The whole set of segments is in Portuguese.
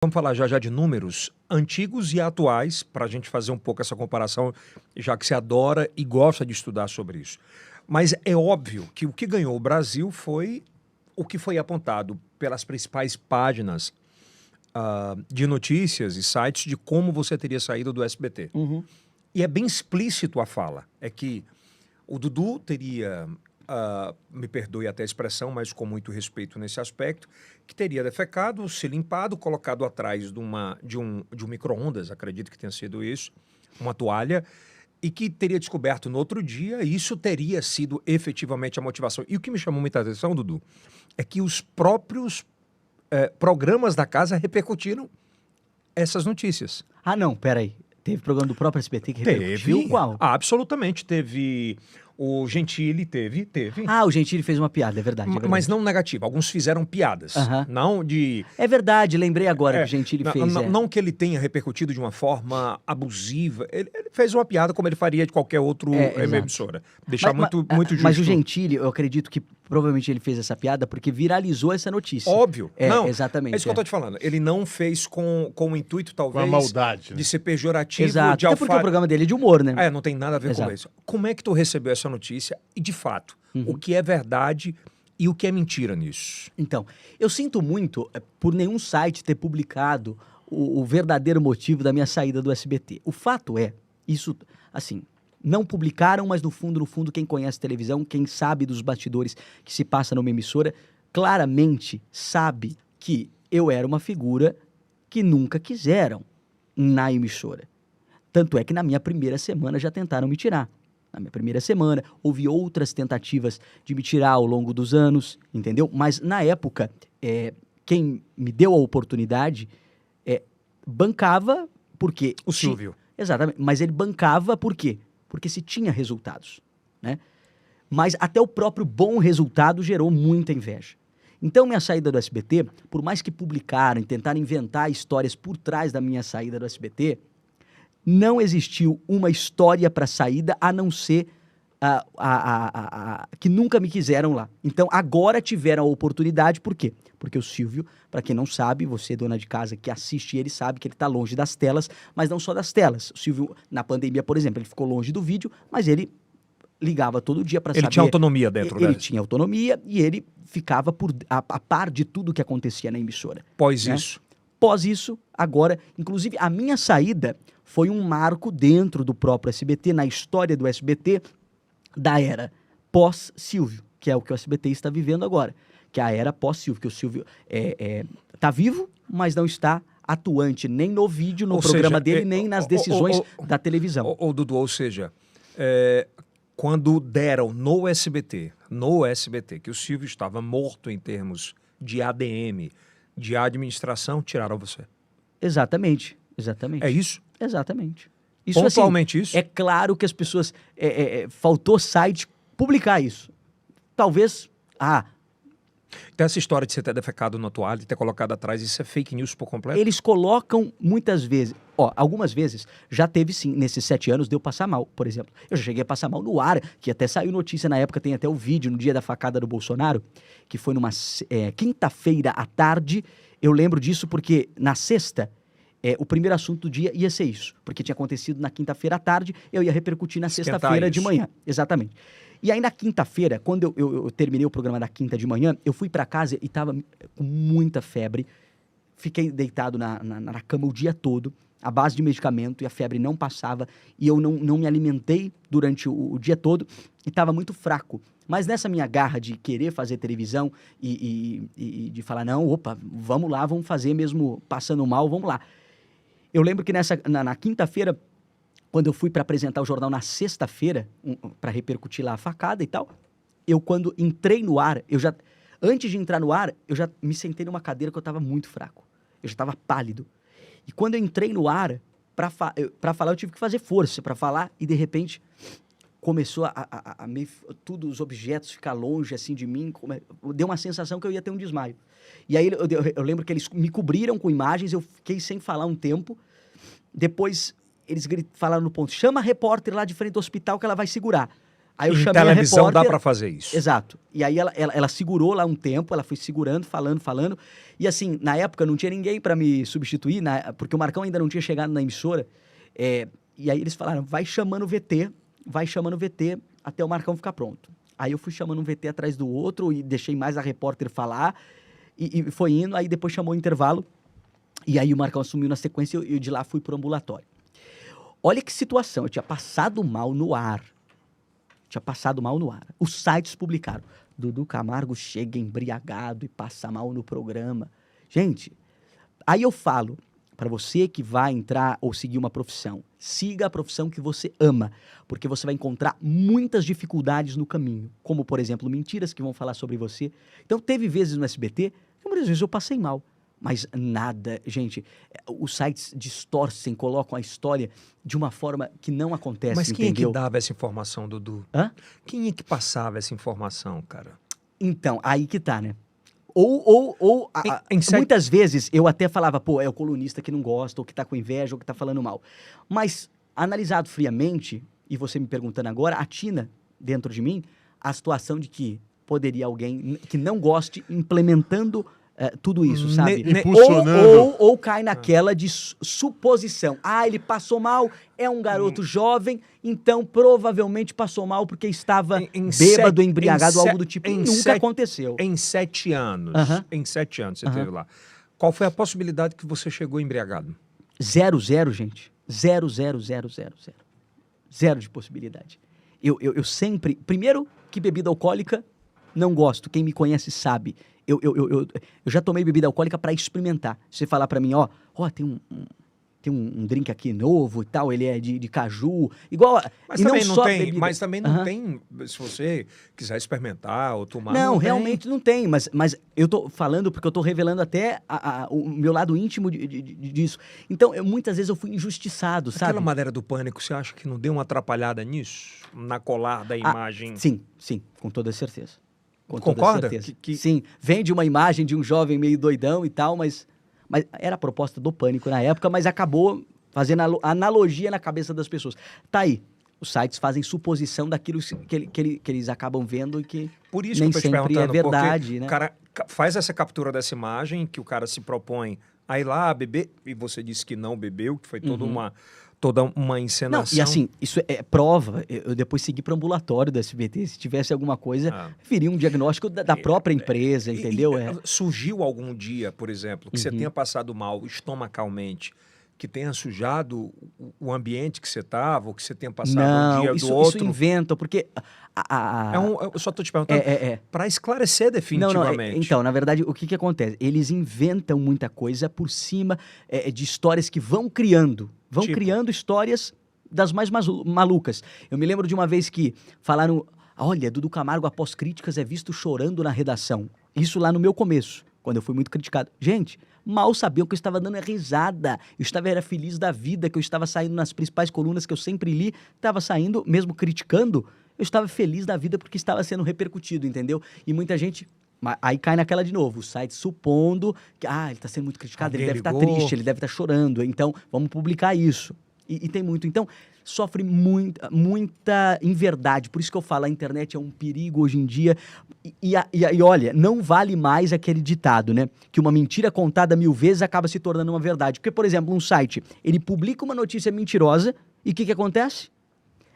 Vamos falar já de números antigos e atuais, para a gente fazer um pouco essa comparação, já que você adora e gosta de estudar sobre isso. Mas é óbvio que o que ganhou o Brasil foi o que foi apontado pelas principais páginas de notícias e sites de como você teria saído do SBT. Uhum. E é bem explícito a fala. É que o Dudu teria, me perdoe até a expressão, mas com muito respeito nesse aspecto, que teria defecado, se limpado, colocado atrás de um micro-ondas, acredito que tenha sido isso, uma toalha, e que teria descoberto no outro dia, e isso teria sido efetivamente a motivação. E o que me chamou muita atenção, Dudu, é que os próprios programas da casa repercutiram essas notícias. Ah, não, peraí. Teve programa do próprio SBT que repercutiu? Teve. Qual? Absolutamente. Teve. O Gentili teve. Ah, o Gentili fez uma piada, é verdade. Mas não negativa. Alguns fizeram piadas. Aham. Não de. É verdade, lembrei agora que o Gentili fez. Não que ele tenha repercutido de uma forma abusiva. Ele fez uma piada como ele faria de qualquer outro emissora. Deixar muito justo. Mas o Gentili, eu acredito que provavelmente ele fez essa piada porque viralizou essa notícia. Óbvio. Não, exatamente. É isso que eu tô te falando. Ele não fez com o intuito, talvez, com a maldade, né? de ser pejorativo. Exato. Até porque o programa dele é de humor, né? Não tem nada a ver com isso. Como é que tu recebeu essa notícia? E, de fato, o que é verdade e o que é mentira nisso? Então, eu sinto muito por nenhum site ter publicado o verdadeiro motivo da minha saída do SBT. O fato é, isso, assim, não publicaram, mas no fundo, quem conhece televisão, quem sabe dos bastidores que se passa numa emissora, claramente sabe que eu era uma figura que nunca quiseram na emissora. Tanto é que na minha primeira semana já tentaram me tirar. Na minha primeira semana, houve outras tentativas de me tirar ao longo dos anos, entendeu? Mas, na época, quem me deu a oportunidade bancava porque... O Silvio. Exatamente. Mas ele bancava por quê? Porque se tinha resultados, né? Mas até o próprio bom resultado gerou muita inveja. Então, minha saída do SBT, por mais que publicaram e tentaram inventar histórias por trás da minha saída do SBT... não existiu uma história para saída a não ser que nunca me quiseram lá. Então, agora tiveram a oportunidade, por quê? Porque o Silvio, para quem não sabe, você, dona de casa que assiste ele, sabe que ele está longe das telas, mas não só das telas. O Silvio, na pandemia, por exemplo, ele ficou longe do vídeo, mas ele ligava todo dia para saber... Ele tinha autonomia dentro dele. Ele tinha autonomia e ele ficava a par de tudo que acontecia na emissora. Pós isso. Pós isso, agora, inclusive, a minha saída foi um marco dentro do próprio SBT, na história do SBT, da era pós-Silvio, que é o que o SBT está vivendo agora, que é a era pós-Silvio, que o Silvio está vivo, mas não está atuante nem no vídeo, no programa dele, nem nas decisões da televisão. Dudu, ou seja, quando deram no SBT, que o Silvio estava morto em termos de ADM, de administração, tiraram você. Exatamente. É isso? Exatamente. Isso, pontualmente assim, isso? É claro que as pessoas... faltou site publicar isso. Talvez... Então essa história de você ter defecado na toalha e ter colocado atrás, isso é fake news por completo? Eles colocam muitas vezes... algumas vezes já teve sim, nesses 7 anos, de eu passar mal, por exemplo. Eu já cheguei a passar mal no ar, que até saiu notícia na época, tem até o vídeo no dia da facada do Bolsonaro, que foi numa quinta-feira à tarde. Eu lembro disso porque na sexta... o primeiro assunto do dia ia ser isso, porque tinha acontecido na quinta-feira à tarde, eu ia repercutir na sexta-feira de manhã. Exatamente. E aí na quinta-feira, quando eu terminei o programa da quinta de manhã, eu fui para casa e tava com muita febre, fiquei deitado na cama o dia todo, à base de medicamento, e a febre não passava, e eu não me alimentei durante o dia todo, e estava muito fraco. Mas nessa minha garra de querer fazer televisão e de falar, não, opa, vamos lá, vamos fazer mesmo passando mal, vamos lá. Eu lembro que na quinta-feira, quando eu fui para apresentar o jornal na sexta-feira, para repercutir lá a facada e tal, quando entrei no ar, antes de entrar no ar, eu já me sentei numa cadeira que eu estava muito fraco. Eu já estava pálido. E quando eu entrei no ar, para falar, eu tive que fazer força para falar, e de repente começou todos os objetos ficar longe assim de mim, deu uma sensação que eu ia ter um desmaio. E aí eu lembro que eles me cobriram com imagens, eu fiquei sem falar um tempo. Depois eles falaram no ponto, chama a repórter lá de frente do hospital que ela vai segurar. Aí eu Em chamei a televisão dá repórter. pra fazer isso. Exato. E aí ela segurou lá um tempo, ela foi segurando, falando. E assim, na época não tinha ninguém pra me substituir, porque o Marcão ainda não tinha chegado na emissora. E aí eles falaram, vai chamando o VT até o Marcão ficar pronto. Aí eu fui chamando um VT atrás do outro e deixei mais a repórter falar. E foi indo, aí depois chamou o intervalo. E aí o Marcão assumiu na sequência e eu de lá fui pro ambulatório. Olha que situação, eu tinha passado mal no ar. Os sites publicaram. Dudu Camargo chega embriagado e passa mal no programa. Gente, aí eu falo para você que vai entrar ou seguir uma profissão, siga a profissão que você ama, porque você vai encontrar muitas dificuldades no caminho, como, por exemplo, mentiras que vão falar sobre você. Então, teve vezes no SBT que muitas vezes eu passei mal. Mas nada, gente, os sites distorcem, colocam a história de uma forma que não acontece, Mas quem entendeu? é que dava essa informação, Dudu? Hã? Quem é que passava essa informação, cara? Então, aí que tá, né? Ou muitas vezes eu até falava, pô, é o colunista que não gosta, ou que tá com inveja, ou que tá falando mal. Mas, analisado friamente, e você me perguntando agora, atina dentro de mim a situação de que poderia alguém que não goste implementando tudo isso, sabe? Impulsionando. Ou cai naquela de suposição. Ah, ele passou mal, é um garoto jovem, então provavelmente passou mal porque estava bêbado, embriagado, algo do tipo. Nunca aconteceu. Em 7 anos, em 7 anos você teve lá. Qual foi a possibilidade que você chegou embriagado? 0, gente. 0. Zero de possibilidade. Eu sempre... Primeiro, que bebida alcoólica, não gosto. Quem me conhece sabe. Eu já tomei bebida alcoólica para experimentar. Você falar para mim, ó, tem um drink aqui novo e tal, ele é de caju, igual... Mas também não tem, se você quiser experimentar ou tomar... Não, realmente não tem, mas eu tô falando porque eu tô revelando até o meu lado íntimo disso. Então, muitas vezes eu fui injustiçado, sabe? Aquela madeira do Pânico, você acha que não deu uma atrapalhada nisso? Na colar da imagem? Sim, com toda certeza. Concorda? Sim, vem de uma imagem de um jovem meio doidão e tal, mas era a proposta do Pânico na época, mas acabou fazendo analogia na cabeça das pessoas. Tá aí, os sites fazem suposição daquilo que eles acabam vendo e que Por isso nem que eu tô te sempre é perguntando, verdade, né? O cara faz essa captura dessa imagem, que o cara se propõe a ir lá beber, e você disse que não bebeu, que foi toda uma encenação. Não, e assim, isso é prova. Eu depois segui para o ambulatório da SBT. Se tivesse alguma coisa, viria um diagnóstico da própria empresa, entendeu? Surgiu algum dia, por exemplo, que você tenha passado mal estomacalmente, que tenha sujado o ambiente que você estava, ou que você tenha passado um dia do outro? Isso inventa, porque... Eu só estou te perguntando para esclarecer definitivamente. Então, na verdade, o que acontece? Eles inventam muita coisa por cima de histórias que vão criando. Criando histórias das mais malucas. Eu me lembro de uma vez que falaram, olha, Dudu Camargo, após críticas, é visto chorando na redação. Isso lá no meu começo, quando eu fui muito criticado. Gente, mal sabiam que eu estava dando risada. Era feliz da vida, que eu estava saindo nas principais colunas que eu sempre li. Estava saindo, mesmo criticando, eu estava feliz da vida porque estava sendo repercutido, entendeu? E muita gente... Aí cai naquela de novo, o site supondo que ele está sendo muito criticado, ele deve estar triste, ele deve estar chorando, então vamos publicar isso. E tem muito. Então, sofre muita inverdade. Por isso que eu falo, a internet é um perigo hoje em dia. E olha, não vale mais aquele ditado, né? Que uma mentira contada 1000 vezes acaba se tornando uma verdade. Porque, por exemplo, um site, ele publica uma notícia mentirosa e o que acontece?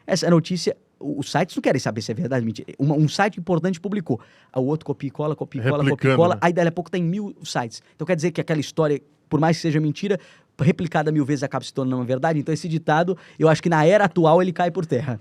Essa notícia... Os sites não querem saber se é verdade ou mentira. Um site importante publicou. O outro copia e cola, né? Aí, dali a pouco, tem 1000 sites. Então, quer dizer que aquela história, por mais que seja mentira, replicada 1000 vezes acaba se tornando uma verdade. Então, esse ditado, eu acho que na era atual, ele cai por terra.